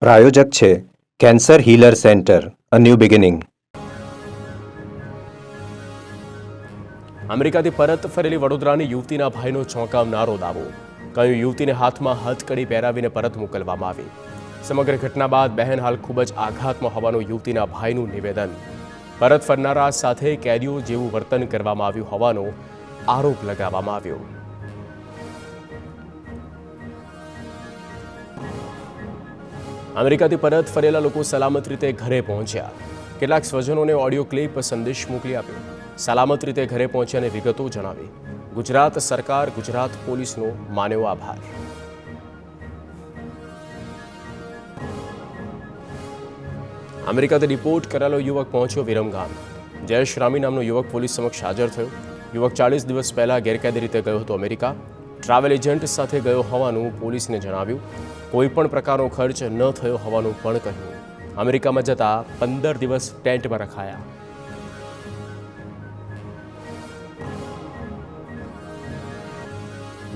પ્રાયોજક છે cancer healer centre, a new beginning. અમેરિકાથી પરત ફરેલી વડોદરાની યુવતીના ભાઈનો ચોંકાવનારો દાવો. કહ્યું, યુવતીને હાથમાં હથકડી પહેરાવીને પરત મોકલવામાં આવી. સમગ્ર ઘટના બાદ બહેન હાલ ખૂબ જ આઘાતમાં હોવાનું યુવતીના ભાઈનું નિવેદન. પરત ફરનારા સાથે કેદીઓ જેવું વર્તન કરવામાં આવ્યું હોવાનો આરોપ લગાવવામાં આવ્યો. અમેરિકાથી પરત ફરેલા લોકો સલામત રીતે ઘરે પહોંચ્યા. કેટલાક સ્વજનોને ઓડિયો ક્લિપ સંદેશ મોકલી આપ્યો. સલામત રીતે ઘરે પહોંચ્યાની વિગતો જણાવી. ગુજરાત સરકાર, ગુજરાત પોલીસનો માન્યો આભાર. અમેરિકાથી ડિપોર્ટ કરાયેલો યુવક પહોંચ્યો વિરમગામ. જયેશ રામી નામનો યુવક પોલીસ સમક્ષ હાજર થયો. યુવક 40 દિવસ પહેલા ગેરકાયદે રીતે ગયો હતો અમેરિકા. ટ્રાવેલ એજન્ટ સાથે ગયો હોવાનું પોલીસને જણાવ્યું. કોઈપણ પ્રકારનો ખર્ચ ન થયો હોવાનું પણ કહ્યું. અમેરિકામાં જતા 15 દિવસ ટેન્ટમાં રખાયા.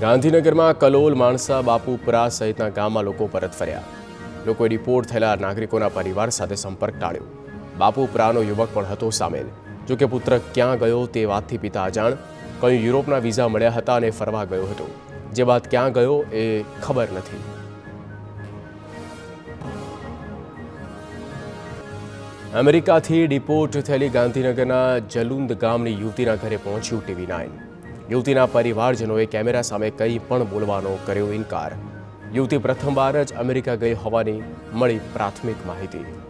ગાંધીનગરમાં કલોલ, માણસા, બાપુપુરા સહિતના ગામમાં લોકો પરત ફર્યા. લોકોએ ડિપોર્ટ થયેલા નાગરિકોના પરિવાર સાથે સંપર્ક ટાળ્યો. બાપુપુરાનો યુવક પણ હતો સામેલ. જોકે પુત્ર ક્યાં ગયો તે વાતથી પિતા અજાણ. કયું યુરોપના વિઝા મળ્યા હતા અને ફરવા ગયો હતો. જે બાદ ક્યાં ગયો એ ખબર નથી. અમેરિકાથી ડિપોર્ટ થયેલી ગાંધીનગરના જલુંદ ગામની યુવતીના ઘરે પહોંચ્યું TV9. યુવતીના પરિવારજનોએ કેમેરા સામે કંઈ પણ બોલવાનો કર્યો ઇનકાર. યુવતી પ્રથમવાર જ અમેરિકા ગઈ હોવાની મળી પ્રાથમિક માહિતી.